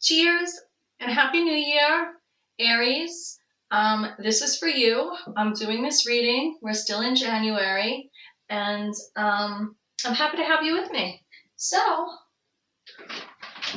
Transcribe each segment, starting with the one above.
Cheers and Happy New Year, Aries. This is for you. I'm doing this reading. We're still in January, and I'm happy to have you with me. So,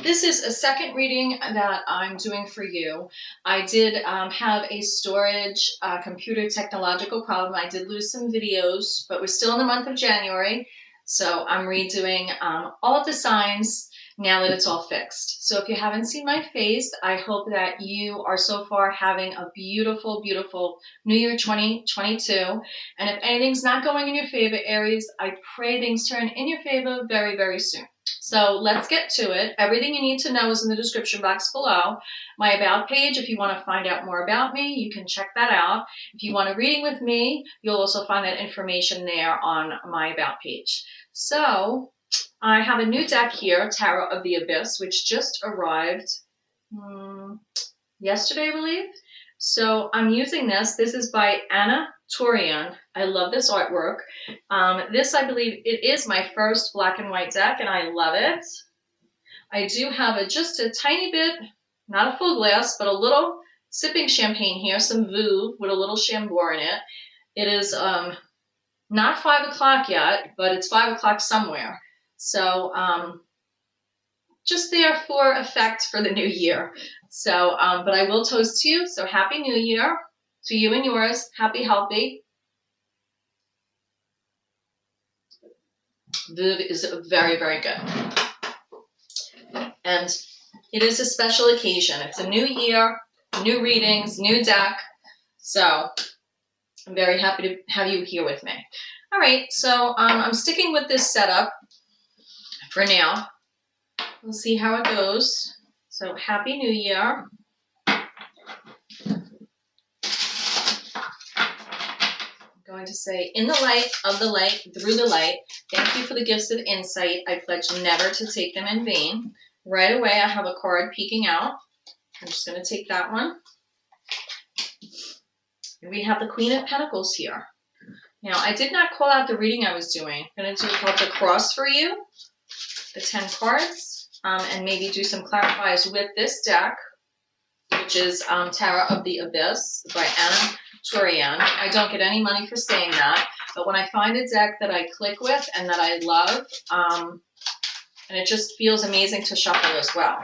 this is a second reading that I'm doing for you. I did have a storage computer technological problem. I did lose some videos, but we're still in the month of January. So I'm redoing all of the signs now that it's all fixed. So if you haven't seen my face, I hope that you are so far having a beautiful, beautiful New Year 2022. And if anything's not going in your favor, Aries, I pray things turn in your favor very, very soon. So let's get to it. Everything you need to know is in the description box below. My About page, if you want to find out more about me, you can check that out. If you want a reading with me, you'll also find that information there on my About page. So I have a new deck here, Tarot of the Abyss, which just arrived yesterday, I believe. So I'm using this. This is by Anna Torian. I love this artwork. This, I believe, it is my first black and white deck, and I love it. I do have just a tiny bit, not a full glass, but a little sipping champagne here, some Veuve with a little Chambord in it. It is not 5 o'clock yet, but it's 5 o'clock somewhere. So just there for effect for the new year. So, but I will toast to you. So Happy New Year to you and yours. Happy, healthy. Veuve is very, very good. And it is a special occasion. It's a new year, new readings, new deck. So I'm very happy to have you here with me. All right, so I'm sticking with this setup for now. We'll see how it goes. So Happy New Year. I'm going to say, in the light of the light, through the light, thank you for the gifts of insight. I pledge never to take them in vain. Right away, I have a card peeking out. I'm just going to take that one. And we have the Queen of Pentacles here. Now, I did not call out the reading I was doing. I'm going to do called the cross for you, the 10 cards, and maybe do some clarifiers with this deck, which is Tarot of the Abyss by Anna Torian. I don't get any money for saying that, but when I find a deck that I click with and that I love, and it just feels amazing to shuffle as well.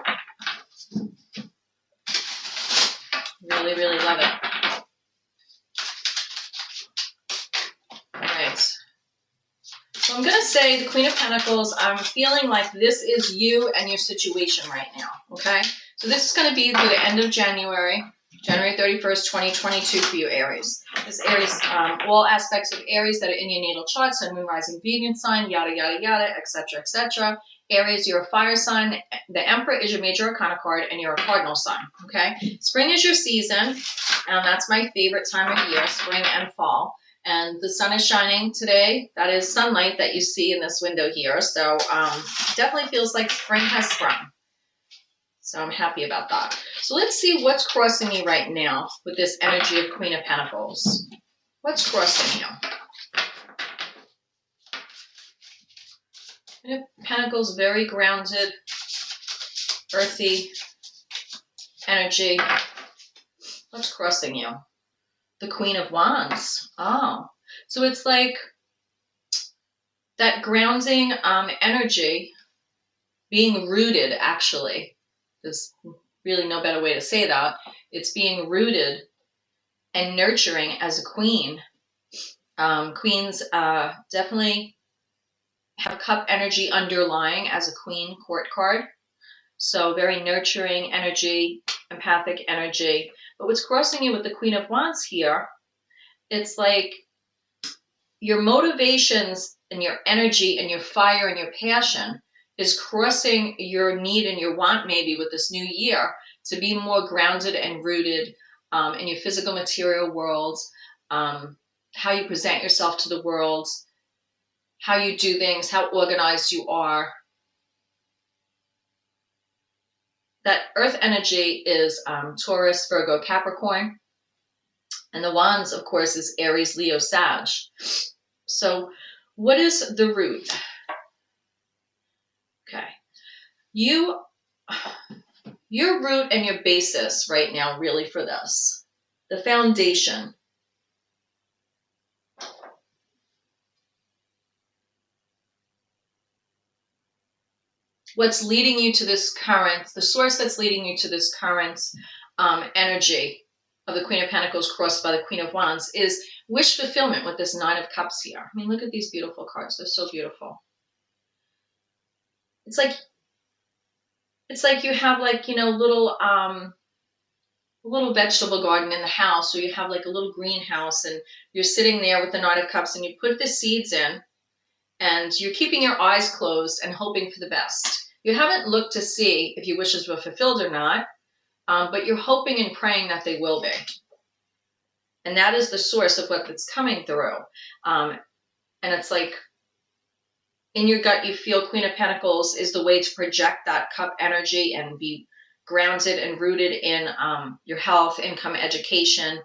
Really, really love it. All right. So I'm going to say the Queen of Pentacles, I'm feeling like this is you and your situation right now, okay? So this is going to be through the end of January, January 31st, 2022 for you, Aries. This Aries, all aspects of Aries that are in your natal chart, Sun, Moon, Rising, Venus sign, yada, yada, yada, etc., etc. Aries, you're a fire sign. The Emperor is your major arcana card, and you're a cardinal sign, okay? Spring is your season, and that's my favorite time of year, spring and fall. And the sun is shining today. That is sunlight that you see in this window here. So definitely feels like spring has sprung. So I'm happy about that. So let's see what's crossing you right now with this energy of Queen of Pentacles. What's crossing you? Queen of Pentacles, very grounded, earthy energy. What's crossing you? The Queen of Wands. Oh, so it's like that grounding energy, being rooted, actually. There's really no better way to say that. It's being rooted and nurturing as a queen. Queens definitely have cup energy underlying as a queen court card. So very nurturing energy, empathic energy. But what's crossing you with the Queen of Wands here, it's like your motivations and your energy and your fire and your passion is crossing your need and your want maybe with this new year to be more grounded and rooted in your physical material world, how you present yourself to the world, how you do things, how organized you are. That earth energy is Taurus, Virgo, Capricorn. And the Wands, of course, is Aries, Leo, Sag. So what is the root? Okay. You your root and your basis right now really for this. The foundation. What's leading you to this current, the source that's leading you to this current energy of the Queen of Pentacles crossed by the Queen of Wands is wish fulfillment with this Nine of Cups here. I mean, look at these beautiful cards. They're so beautiful. It's like you have like, you know, little vegetable garden in the house, or you have like a little greenhouse and you're sitting there with the Nine of Cups and you put the seeds in and you're keeping your eyes closed and hoping for the best. You haven't looked to see if your wishes were fulfilled or not, but you're hoping and praying that they will be. And that is the source of what it's coming through. And it's like in your gut, you feel Queen of Pentacles is the way to project that cup energy and be grounded and rooted in your health, income, education.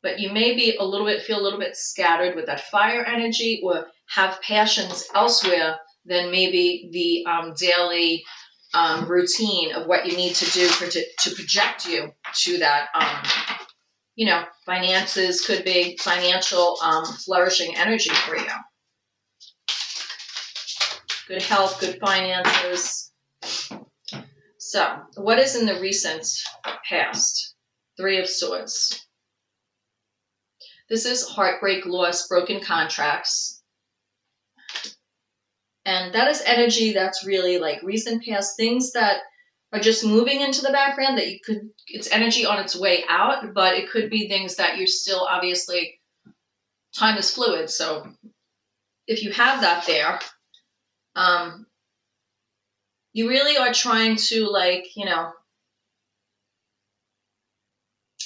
But you may be feel a little bit scattered with that fire energy, or have passions elsewhere than maybe the daily routine of what you need to do to project you to that, you know, finances could be financial flourishing energy for you. Good health, good finances. So, what is in the recent past? Three of Swords. This is heartbreak, loss, broken contracts. And that is energy that's really like recent past, things that are just moving into the background that you could, it's energy on its way out, but it could be things that you're still, obviously, time is fluid. So if you have that there, you really are trying to, like, you know,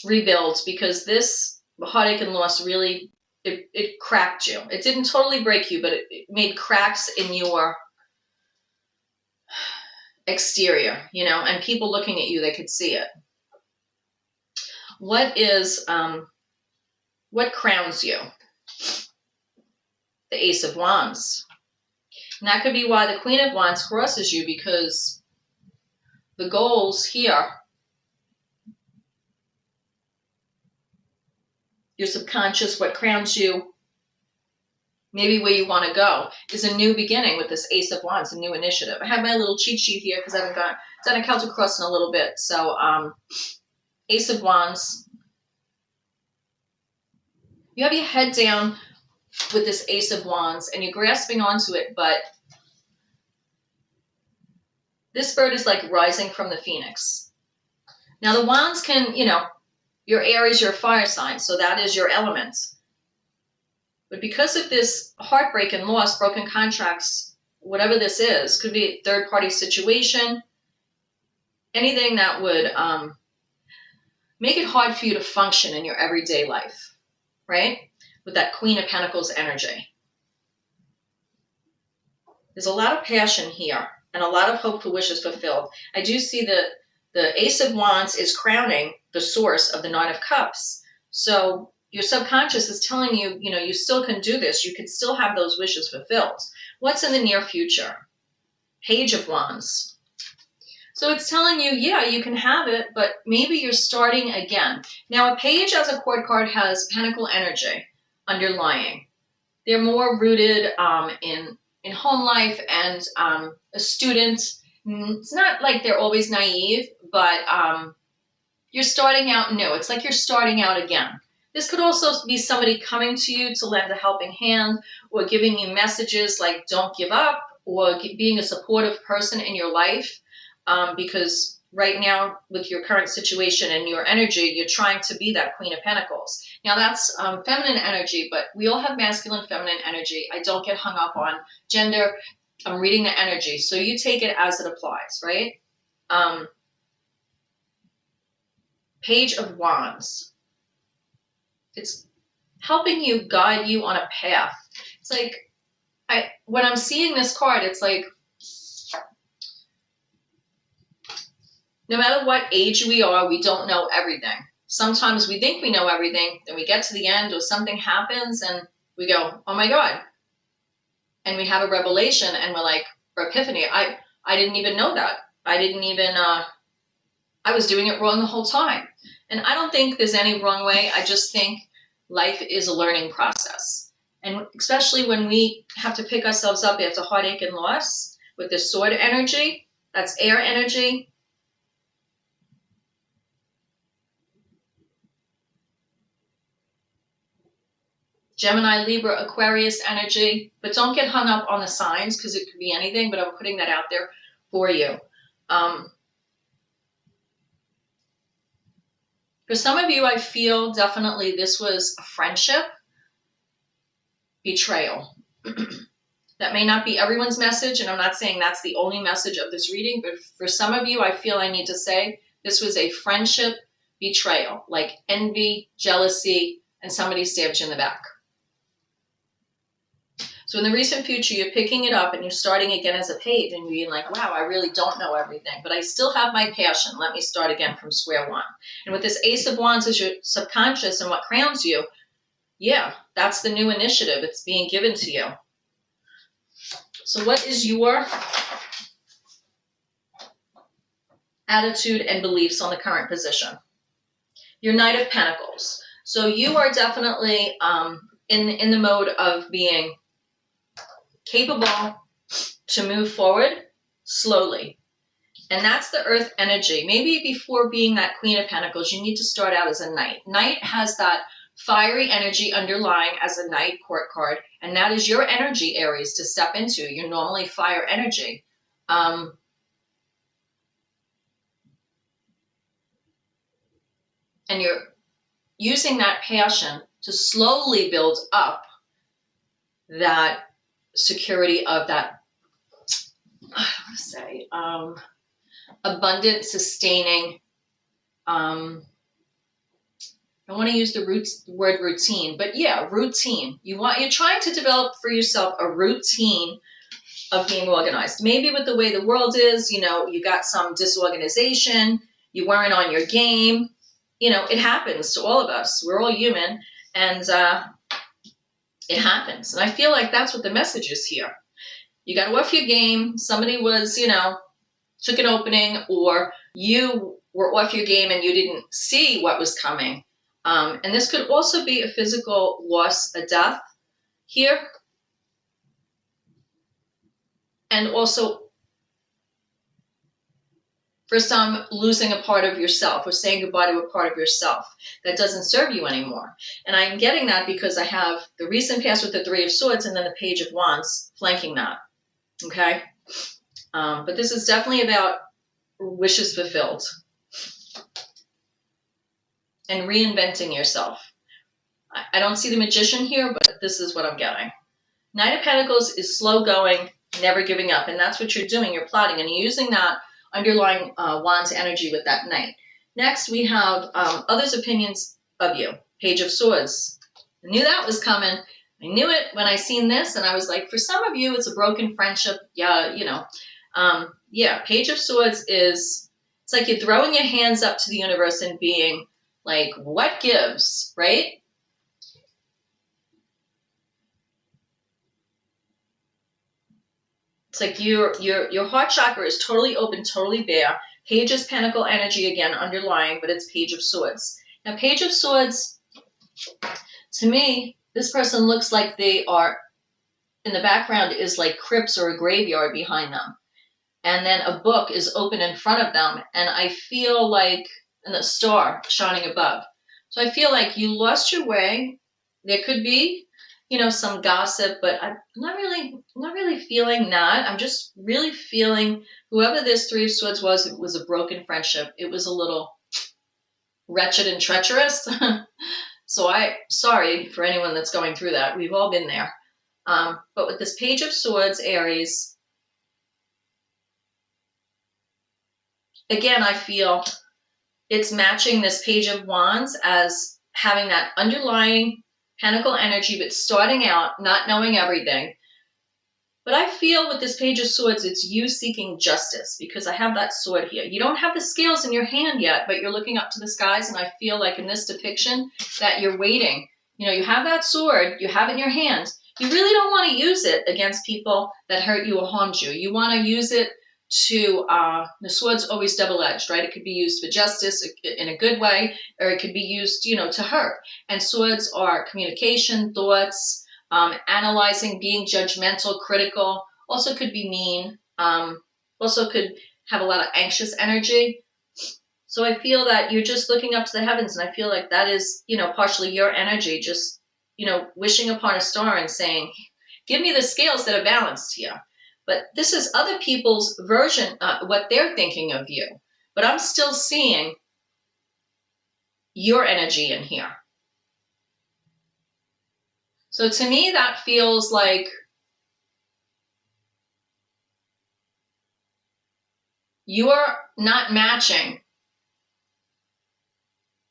rebuild, because this heartache and loss really, it cracked you. It didn't totally break you, but it made cracks in your exterior, you know, and people looking at you, they could see it. What is, what crowns you? The Ace of Wands. And that could be why the Queen of Wands crosses you, because the goals here, your subconscious, what crowns you, maybe where you want to go, is a new beginning with this Ace of Wands, a new initiative. I have my little cheat sheet here because I haven't done a Celtic cross in a little bit. So Ace of Wands. You have your head down with this Ace of Wands and you're grasping onto it, but this bird is like rising from the phoenix. Now the wands can, you know, your Aries, your fire sign, so that is your element. But because of this heartbreak and loss, broken contracts, whatever this is, could be a third-party situation, anything that would make it hard for you to function in your everyday life, right? With that Queen of Pentacles energy. There's a lot of passion here and a lot of hope for wishes fulfilled. I do see the Ace of Wands is crowning the source of the Nine of Cups. So your subconscious is telling you, you know, you still can do this. You can still have those wishes fulfilled. What's in the near future? Page of Wands. So it's telling you, yeah, you can have it, but maybe you're starting again. Now, a page as a court card has pentacle energy underlying. They're more rooted in home life and a student. It's not like they're always naive, but you're starting out new. It's like you're starting out again. This could also be somebody coming to you to lend a helping hand, or giving you messages like don't give up, or being a supportive person in your life, because right now with your current situation and your energy, you're trying to be that Queen of Pentacles. Now that's feminine energy, but we all have masculine, feminine energy. I don't get hung up on gender. I'm reading the energy, so you take it as it applies, right? Page of Wands. It's helping you, guide you on a path. It's like, when I'm seeing this card, it's like, no matter what age we are, we don't know everything. Sometimes we think we know everything, then we get to the end or something happens and we go, oh my God. and we have a revelation and we're like, or epiphany, I didn't even know that. I didn't even, I was doing it wrong the whole time. And I don't think there's any wrong way. I just think life is a learning process. And especially when we have to pick ourselves up after heartache and loss with the sword energy, that's air energy. Gemini, Libra, Aquarius energy. But don't get hung up on the signs because it could be anything, but I'm putting that out there for you. For some of you, I feel definitely this was a friendship betrayal. That may not be everyone's message, and I'm not saying that's the only message of this reading, but for some of you, I feel I need to say this was a friendship betrayal, like envy, jealousy, and somebody stabbed you in the back. So in the recent future, you're picking it up and you're starting again as a page and you're being like, wow, I really don't know everything, but I still have my passion. Let me start again from square one. And with this Ace of Wands as your subconscious and what crowns you, yeah, that's the new initiative. It's being given to you. So what is your attitude and beliefs on the current position? Your Knight of Pentacles. So you are definitely in the mode of being capable to move forward slowly. And that's the earth energy. Maybe before being that Queen of Pentacles, you need to start out as a knight. Knight has that fiery energy underlying as a knight court card. And that is your energy, Aries, to step into. You're normally fire energy. And you're using that passion to slowly build up that security of that, I want to say, abundant, sustaining, I want to use the word routine, but yeah, routine. You're trying to develop for yourself a routine of being organized. Maybe with the way the world is, you got some disorganization, you weren't on your game. It happens to all of us. We're all human, and it happens. And I feel like that's what the message is here. You got off your game. Somebody was, took an opening, or you were off your game and you didn't see what was coming. And this could also be a physical loss, a death here. And also, for some, losing a part of yourself or saying goodbye to a part of yourself that doesn't serve you anymore. And I'm getting that because I have the recent past with the Three of Swords and then the Page of Wands flanking that. Okay? But this is definitely about wishes fulfilled and reinventing yourself. I don't see the Magician here, but this is what I'm getting. Knight of Pentacles is slow going, never giving up. And that's what you're doing. You're plotting and you're using that underlying Wands energy with that Knight. Next, we have others' opinions of you. Page of Swords. I knew that was coming. I knew it when I seen this, and I was like, for some of you, it's a broken friendship. Yeah, yeah, Page of Swords is, it's like you're throwing your hands up to the universe and being like, what gives, right? It's like your heart chakra is totally open, totally bare. Page is Pentacle energy again underlying, but it's Page of Swords. Now, Page of Swords, to me, this person looks like they are, in the background is like crypts or a graveyard behind them. And then a book is open in front of them. And I feel like, and a star shining above. So I feel like you lost your way. There could be, some gossip, but I'm not really feeling that. I'm just really feeling whoever this Three of Swords was, it was a broken friendship. It was a little wretched and treacherous. So sorry for anyone that's going through that. We've all been there. But with this Page of Swords, Aries, again, I feel it's matching this Page of Wands as having that underlying Pentacle energy, but starting out, not knowing everything. But I feel with this Page of Swords, it's you seeking justice, because I have that sword here. You don't have the scales in your hand yet, but you're looking up to the skies, and I feel like in this depiction that you're waiting. You have that sword, you have it in your hand, You really don't want to use it against people that hurt you or harmed you. You want to use it to, the sword's always double-edged, right? It could be used for justice in a good way, or it could be used, to hurt. And swords are communication, thoughts, analyzing, being judgmental, critical, also could be mean, also could have a lot of anxious energy. So I feel that you're just looking up to the heavens, and I feel like that is, partially your energy, just, wishing upon a star and saying, give me the scales that are balanced here. But this is other people's version, what they're thinking of you. But I'm still seeing your energy in here. So to me, that feels like you're not matching.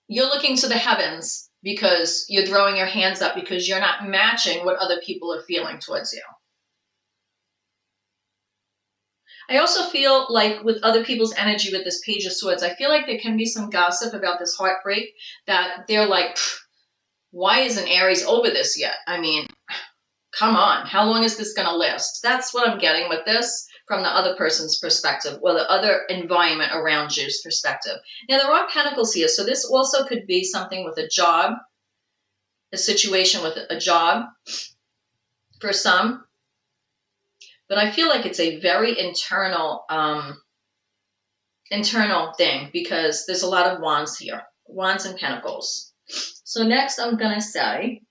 You're looking to the heavens because you're throwing your hands up because you're not matching what other people are feeling towards you. I also feel like with other people's energy with this Page of Swords, I feel like there can be some gossip about this heartbreak that they're like, why isn't Aries over this yet? I mean, come on, how long is this going to last? That's what I'm getting with this from the other person's perspective, or the other environment around you's perspective. Now, there are Pentacles here, so this also could be something with a job, a situation with a job for some. But I feel like it's a very internal thing, because there's a lot of wands here, wands and pentacles. So next I'm going to say,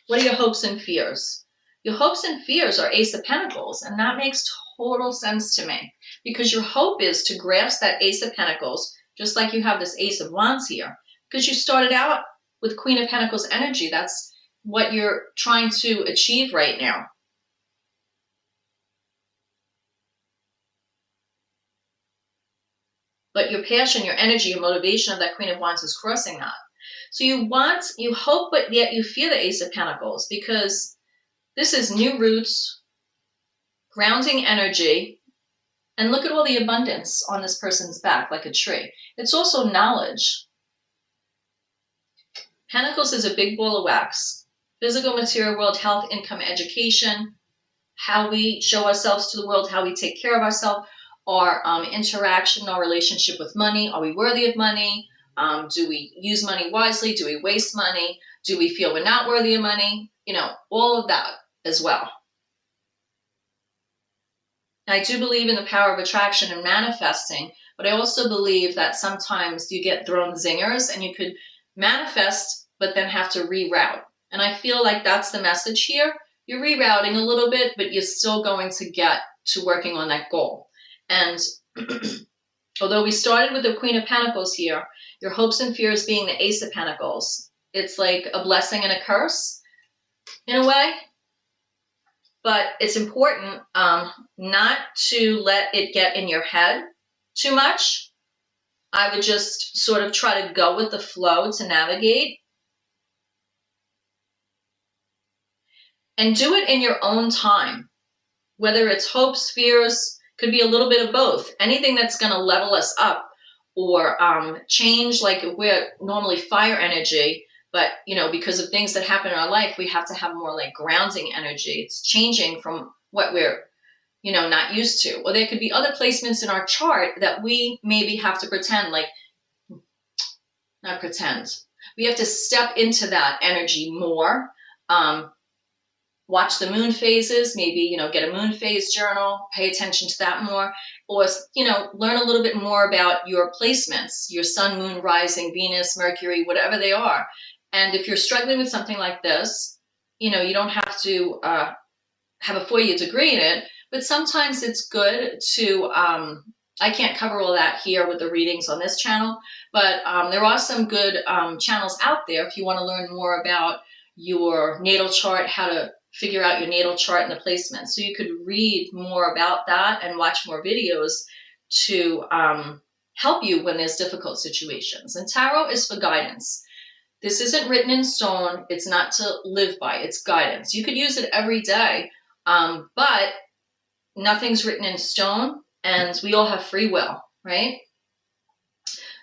what are your hopes and fears? Your hopes and fears are Ace of Pentacles, and that makes total sense to me, because your hope is to grasp that Ace of Pentacles, just like you have this Ace of Wands here, because you started out with Queen of Pentacles energy. That's what you're trying to achieve right now. But your passion, your energy, your motivation of that Queen of Wands is crossing that. So you hope, but yet you fear the Ace of Pentacles, because this is new roots, grounding energy, and look at all the abundance on this person's back, like a tree. It's also knowledge. Pentacles is a big ball of wax. Physical, material world, health, income, education, how we show ourselves to the world, how we take care of ourselves, our interaction, our relationship with money. Are we worthy of money? Do we use money wisely? Do we waste money? Do we feel we're not worthy of money? All of that as well. I do believe in the power of attraction and manifesting, but I also believe that sometimes you get thrown zingers and you could manifest, but then have to reroute. And I feel like that's the message here. You're rerouting a little bit, but you're still going to get to working on that goal. And although we started with the Queen of Pentacles here, your hopes and fears being the Ace of Pentacles, it's like a blessing and a curse in a way. But it's important not to let it get in your head too much. I would just sort of try to go with the flow to navigate. And do it in your own time. Whether it's hopes, fears, could be a little bit of both. Anything that's going to level us up or change, like we're normally fire energy, but, because of things that happen in our life, we have to have more like grounding energy. It's changing from what we're, not used to. Or there could be other placements in our chart that we maybe have to pretend, like, not pretend. We have to step into that energy more. Watch the moon phases, maybe, get a moon phase journal, pay attention to that more, or, learn a little bit more about your placements, your sun, moon, rising, Venus, Mercury, whatever they are. And if you're struggling with something like this, you don't have to have a 4-year degree in it, but sometimes it's good to, I can't cover all that here with the readings on this channel, but there are some good channels out there if you want to learn more about your natal chart, how to figure out your natal chart and the placement. So you could read more about that and watch more videos to help you when there's difficult situations. And tarot is for guidance. This isn't written in stone. It's not to live by. It's guidance. You could use it every day, but nothing's written in stone, and we all have free will, right?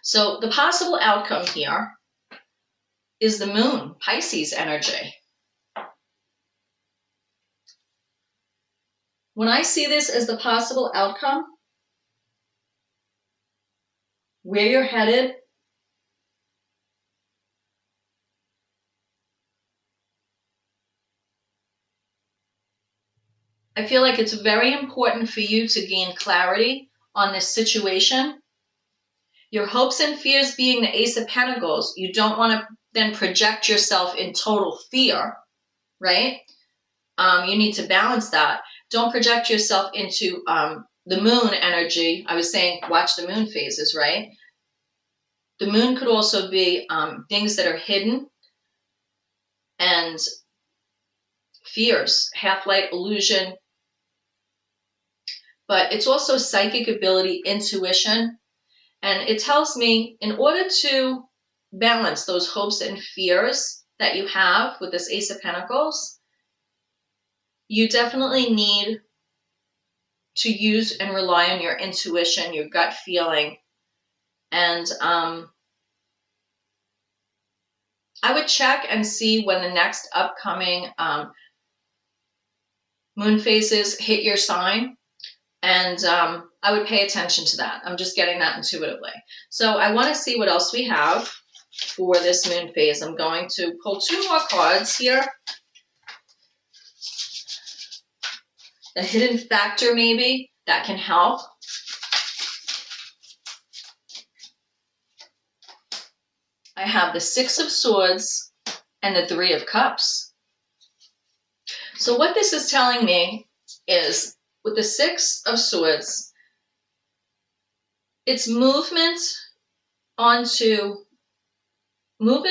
So the possible outcome here is the moon, Pisces energy. When I see this as the possible outcome, where you're headed, I feel like it's very important for you to gain clarity on this situation. Your hopes and fears being the Ace of Pentacles, you don't want to then project yourself in total fear, right? You need to balance that. Don't project yourself into the moon energy. I was saying watch the moon phases, right? The moon could also be things that are hidden and fears, half-light illusion, but it's also psychic ability, intuition, and it tells me in order to balance those hopes and fears that you have with this Ace of Pentacles, you definitely need to use and rely on your intuition, your gut feeling, and I would check and see when the next upcoming moon phases hit your sign. And I would pay attention to that. I'm just getting that intuitively. So I want to see what else we have for this moon phase. I'm going to pull 2 more cards here. The hidden factor maybe that can help. I have the 6 of Swords and the 3 of Cups. So what this is telling me is with the 6 of Swords, it's movement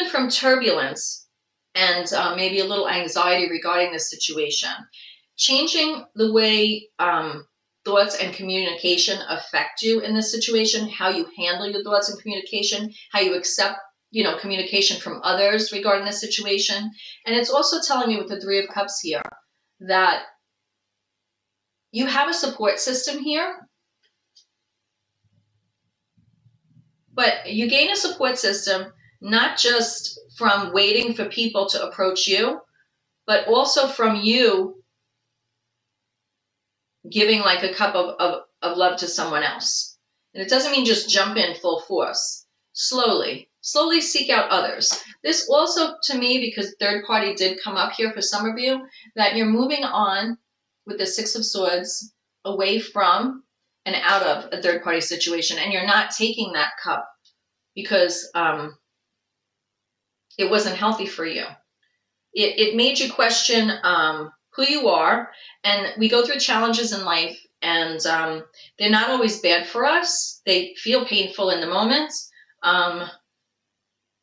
from turbulence and maybe a little anxiety regarding the situation. Changing the way thoughts and communication affect you in this situation, how you handle your thoughts and communication, how you accept, communication from others regarding the situation. And it's also telling me with the 3 of Cups here that you have a support system here, but you gain a support system not just from waiting for people to approach you, but also from you giving like a cup of love to someone else. And it doesn't mean just jump in full force. Slowly seek out others. This also, to me, because third party did come up here for some of you, that you're moving on with the 6 of Swords away from and out of a third party situation. And you're not taking that cup because it wasn't healthy for you. It made you question who you are. And we go through challenges in life, and they're not always bad for us. They feel painful in the moment.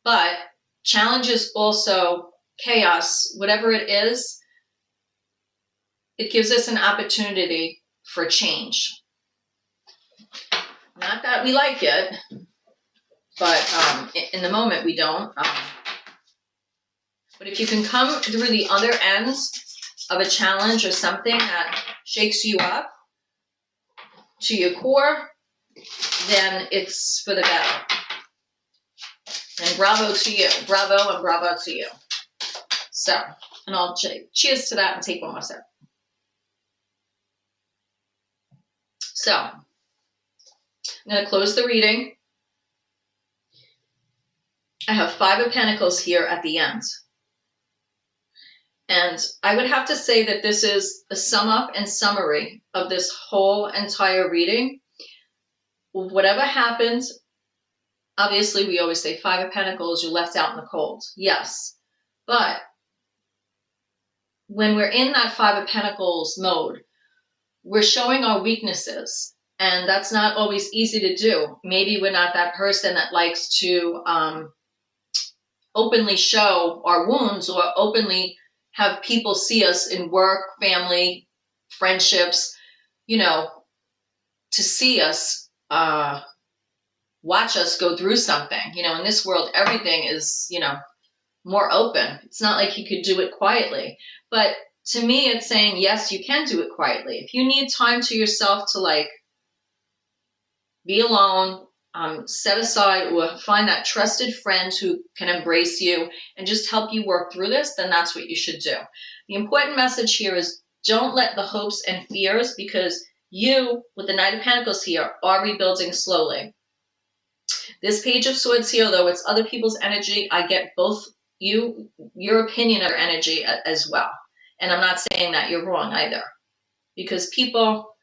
But challenges also, chaos, whatever it is, it gives us an opportunity for change. Not that we like it, but in the moment we don't. But if you can come through the other ends of a challenge or something that shakes you up to your core, then it's for the better. And bravo to you. Bravo and bravo to you. So, and I'll cheers to that and take one more sip. So, I'm going to close the reading. I have 5 of Pentacles here at the end. And I would have to say that this is a sum up and summary of this whole entire reading. Whatever happens, obviously we always say 5 of Pentacles, you're left out in the cold. Yes. But when we're in that 5 of Pentacles mode, we're showing our weaknesses. And that's not always easy to do. Maybe we're not that person that likes to openly show our wounds or openly have people see us in work, family, friendships, to see us, watch us go through something. In this world, everything is, more open. It's not like you could do it quietly. But to me, it's saying, yes, you can do it quietly. If you need time to yourself to be alone, set aside or find that trusted friend who can embrace you and just help you work through this, then that's what you should do. The important message here is Don't let the hopes and fears, because you, with the Knight of Pentacles here, are rebuilding slowly. This Page of Swords here, though it's other people's energy, I get both your opinion of your energy as well. And I'm not saying that you're wrong either. Because people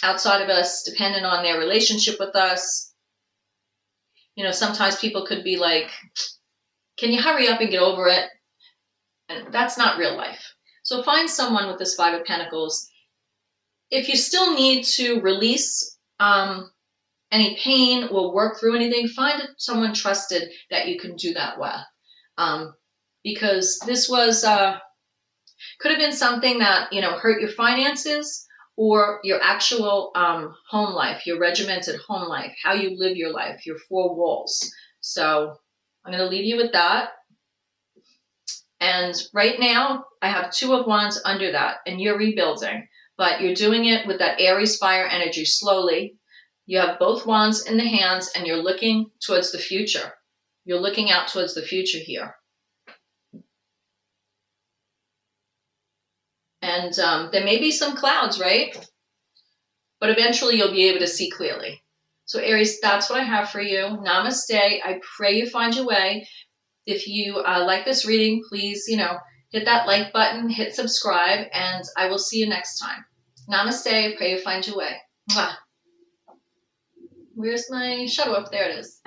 outside of us, depending on their relationship with us, you know, sometimes people could be like, can you hurry up and get over it? And that's not real life. So find someone with this Five of Pentacles. If you still need to release any pain or work through anything, find someone trusted that you can do that with. Because this was, could have been something that, you know, hurt your finances, or your actual home life, your regimented home life, how you live your life, your four walls. So I'm going to leave you with that. And right now, I have Two of Wands under that, and you're rebuilding. But you're doing it with that Aries fire energy slowly. You have both wands in the hands, and you're looking towards the future. You're looking out towards the future here. And there may be some clouds, right? But eventually you'll be able to see clearly. So Aries, that's what I have for you. Namaste. I pray you find your way. If you like this reading, please, you know, hit that like button, hit subscribe, and I will see you next time. Namaste. Pray you find your way. Mwah. Where's my shut off? There it is.